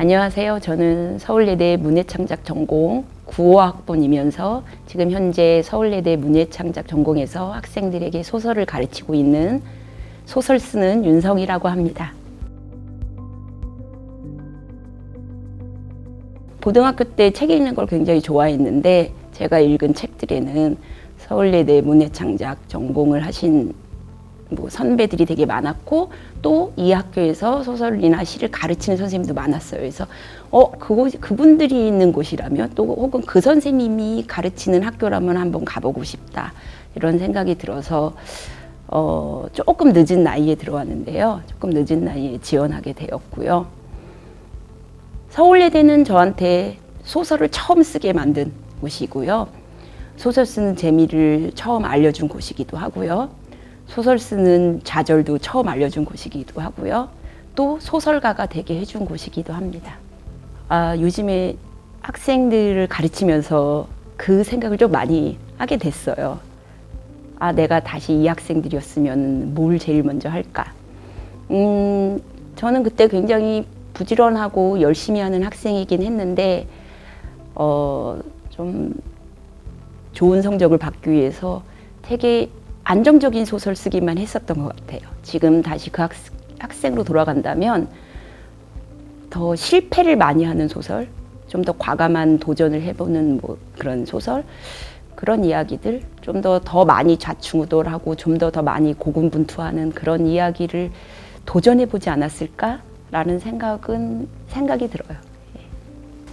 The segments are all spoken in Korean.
안녕하세요. 저는 서울예대 문예창작 전공 9호학번이면서 지금 현재 서울예대 문예창작 전공에서 학생들에게 소설을 가르치고 있는 소설 쓰는 윤성이라고 합니다. 고등학교 때 책 읽는 걸 굉장히 좋아했는데 제가 읽은 책들에는 서울예대 문예창작 전공을 하신 선배들이 되게 많았고 또 이 학교에서 소설이나 시를 가르치는 선생님도 많았어요. 그래서 그분들이 있는 곳이라면 또 혹은 그 선생님이 가르치는 학교라면 한번 가보고 싶다 이런 생각이 들어서 조금 늦은 나이에 들어왔는데요. 조금 늦은 나이에 지원하게 되었고요. 서울예대는 저한테 소설을 처음 쓰게 만든 곳이고요. 소설 쓰는 재미를 처음 알려준 곳이기도 하고요. 소설 쓰는 좌절도 처음 알려준 곳이기도 하고요. 또 소설가가 되게 해준 곳이기도 합니다. 요즘에 학생들을 가르치면서 그 생각을 좀 많이 하게 됐어요. 내가 다시 이 학생들이었으면 뭘 제일 먼저 할까? 저는 그때 굉장히 부지런하고 열심히 하는 학생이긴 했는데 좀 좋은 성적을 받기 위해서 되게 안정적인 소설 쓰기만 했었던 것 같아요. 지금 다시 그 학생으로 돌아간다면 더 실패를 많이 하는 소설, 좀 더 과감한 도전을 해보는 그런 소설, 그런 이야기들, 좀 더 많이 좌충우돌하고 좀 더 많이 고군분투하는 그런 이야기를 도전해보지 않았을까라는 생각이 들어요.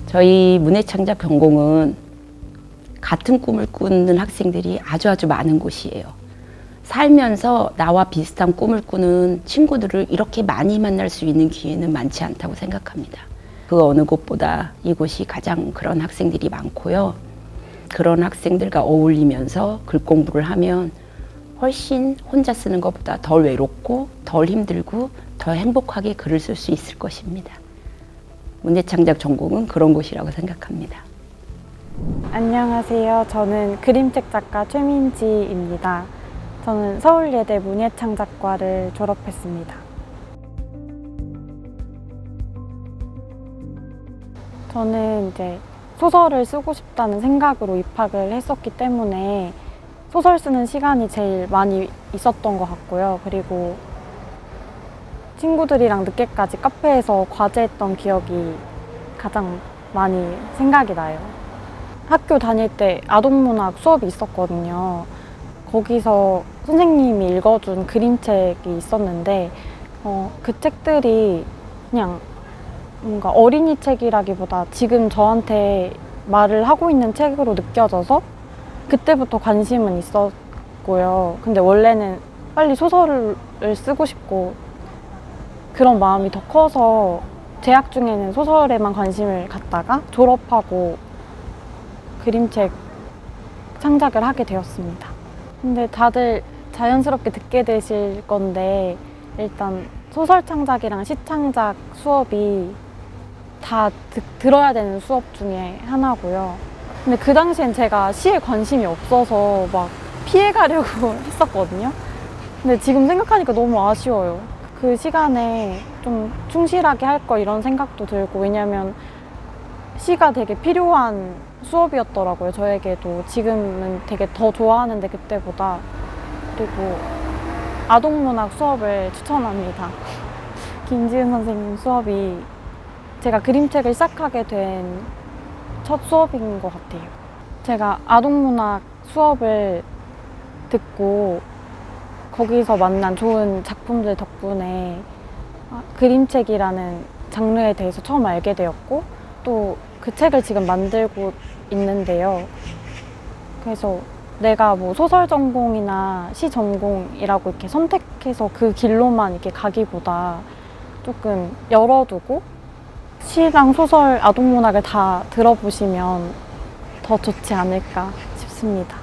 저희 문예창작 전공은 같은 꿈을 꾸는 학생들이 아주 많은 곳이에요. 살면서 나와 비슷한 꿈을 꾸는 친구들을 이렇게 많이 만날 수 있는 기회는 많지 않다고 생각합니다. 그 어느 곳보다 이곳이 가장 그런 학생들이 많고요. 그런 학생들과 어울리면서 글 공부를 하면 훨씬 혼자 쓰는 것보다 덜 외롭고 덜 힘들고 더 행복하게 글을 쓸 수 있을 것입니다. 문예창작 전공은 그런 곳이라고 생각합니다. 안녕하세요. 저는 그림책 작가 최민지입니다. 저는 서울예대 문예창작과를 졸업했습니다. 저는 이제 소설을 쓰고 싶다는 생각으로 입학을 했었기 때문에 소설 쓰는 시간이 제일 많이 있었던 것 같고요. 그리고 친구들이랑 늦게까지 카페에서 과제했던 기억이 가장 많이 생각이 나요. 학교 다닐 때 아동문학 수업이 있었거든요. 거기서 선생님이 읽어준 그림책이 있었는데 그 책들이 그냥 뭔가 어린이 책이라기보다 지금 저한테 말을 하고 있는 책으로 느껴져서 그때부터 관심은 있었고요. 근데 원래는 빨리 소설을 쓰고 싶고 그런 마음이 더 커서 재학 중에는 소설에만 관심을 갖다가 졸업하고 그림책 창작을 하게 되었습니다. 근데 다들 자연스럽게 듣게 되실 건데 일단 소설 창작이랑 시 창작 수업이 다 들어야 되는 수업 중에 하나고요. 근데 그 당시엔 제가 시에 관심이 없어서 막 피해가려고 했었거든요. 근데 지금 생각하니까 너무 아쉬워요. 그 시간에 좀 충실하게 할 거 이런 생각도 들고, 왜냐면 시가 되게 필요한 수업이었더라고요. 저에게도. 지금은 되게 더 좋아하는데 그때보다. 그리고 아동문학 수업을 추천합니다. 김지은 선생님 수업이 제가 그림책을 시작하게 된 첫 수업인 것 같아요. 제가 아동문학 수업을 듣고 거기서 만난 좋은 작품들 덕분에 그림책이라는 장르에 대해서 처음 알게 되었고, 또 그 책을 지금 만들고 있는데요. 그래서 내가 소설 전공이나 시 전공이라고 이렇게 선택해서 그 길로만 이렇게 가기보다 조금 열어두고 시랑 소설, 아동문학을 다 들어보시면 더 좋지 않을까 싶습니다.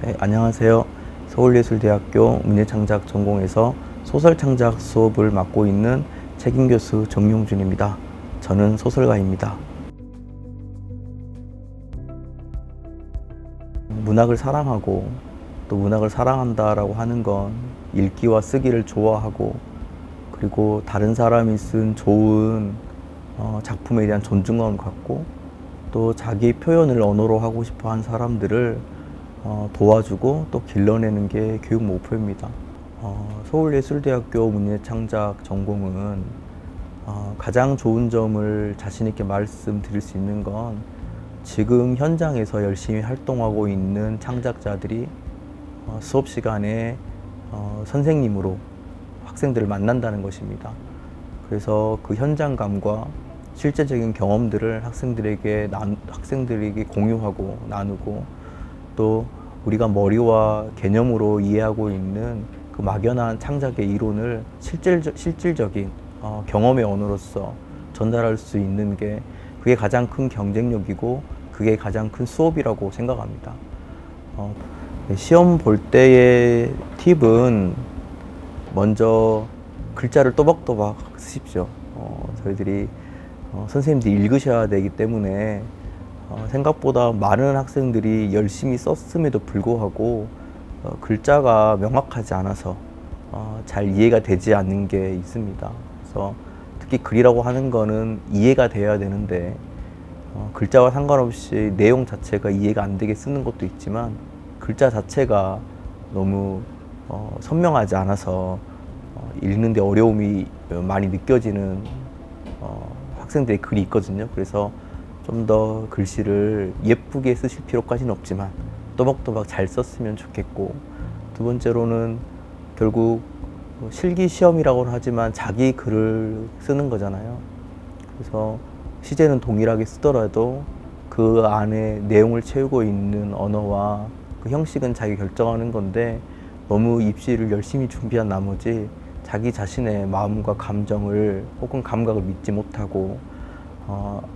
네, 안녕하세요. 서울예술대학교 문예창작 전공에서 소설 창작 수업을 맡고 있는 책임교수 정용준입니다. 저는 소설가입니다. 문학을 사랑하고 또 문학을 사랑한다라고 하는 건 읽기와 쓰기를 좋아하고, 그리고 다른 사람이 쓴 좋은 작품에 대한 존중감을 갖고 또 자기 표현을 언어로 하고 싶어 한 사람들을 도와주고 또 길러내는 게 교육 목표입니다. 서울예술대학교 문예창작 전공은 가장 좋은 점을 자신 있게 말씀드릴 수 있는 건 지금 현장에서 열심히 활동하고 있는 창작자들이 수업 시간에 선생님으로 학생들을 만난다는 것입니다. 그래서 그 현장감과 실제적인 경험들을 학생들에게 공유하고 나누고 또 우리가 머리와 개념으로 이해하고 있는 그 막연한 창작의 이론을 실질적인 경험의 언어로서 전달할 수 있는 게 그게 가장 큰 경쟁력이고 그게 가장 큰 수업이라고 생각합니다. 시험 볼 때의 팁은 먼저 글자를 또박또박 쓰십시오. 저희들이 선생님들이 읽으셔야 되기 때문에 생각보다 많은 학생들이 열심히 썼음에도 불구하고 글자가 명확하지 않아서 잘 이해가 되지 않는 게 있습니다. 그래서 특히 글이라고 하는 거는 이해가 되어야 되는데 글자와 상관없이 내용 자체가 이해가 안 되게 쓰는 것도 있지만 글자 자체가 너무 선명하지 않아서 읽는데 어려움이 많이 느껴지는 학생들의 글이 있거든요. 그래서 좀 더 글씨를 예쁘게 쓰실 필요까지는 없지만 또박또박 잘 썼으면 좋겠고, 두 번째로는 결국 실기 시험이라고는 하지만 자기 글을 쓰는 거잖아요. 그래서 시제는 동일하게 쓰더라도 그 안에 내용을 채우고 있는 언어와 그 형식은 자기 결정하는 건데, 너무 입시를 열심히 준비한 나머지 자기 자신의 마음과 감정을 혹은 감각을 믿지 못하고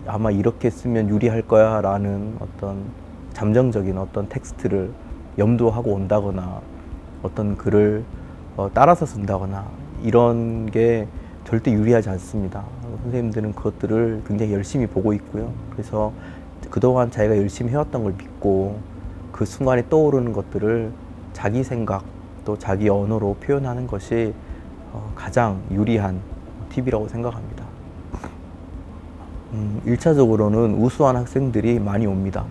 아마 이렇게 쓰면 유리할 거야 라는 어떤 잠정적인 어떤 텍스트를 염두하고 온다거나 어떤 글을 따라서 쓴다거나 이런 게 절대 유리하지 않습니다. 선생님들은 그것들을 굉장히 열심히 보고 있고요. 그래서 그동안 자기가 열심히 해왔던 걸 믿고 그 순간에 떠오르는 것들을 자기 생각 또 자기 언어로 표현하는 것이 가장 유리한 팁이라고 생각합니다. 1차적으로는 우수한 학생들이 많이 옵니다.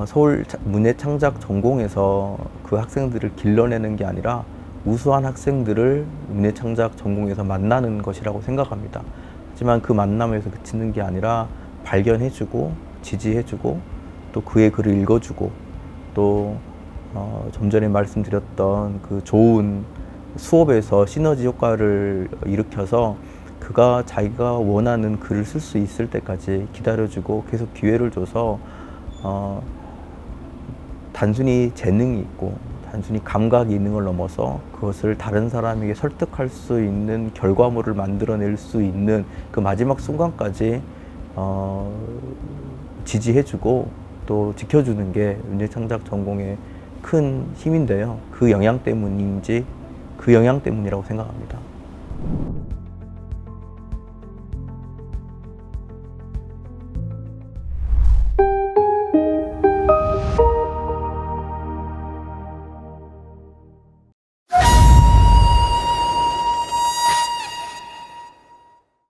서울 문예창작 전공에서 그 학생들을 길러내는 게 아니라 우수한 학생들을 문예창작 전공에서 만나는 것이라고 생각합니다. 하지만 그 만남에서 그치는 게 아니라 발견해주고 지지해주고 또 그의 글을 읽어주고 또 좀 전에 말씀드렸던 그 좋은 수업에서 시너지 효과를 일으켜서 그가 자기가 원하는 글을 쓸 수 있을 때까지 기다려주고 계속 기회를 줘서 단순히 재능이 있고 단순히 감각이 있는 걸 넘어서 그것을 다른 사람에게 설득할 수 있는 결과물을 만들어낼 수 있는 그 마지막 순간까지 지지해주고 또 지켜주는 게 문예창작 전공의 큰 힘인데요. 그 영향 때문이라고 생각합니다.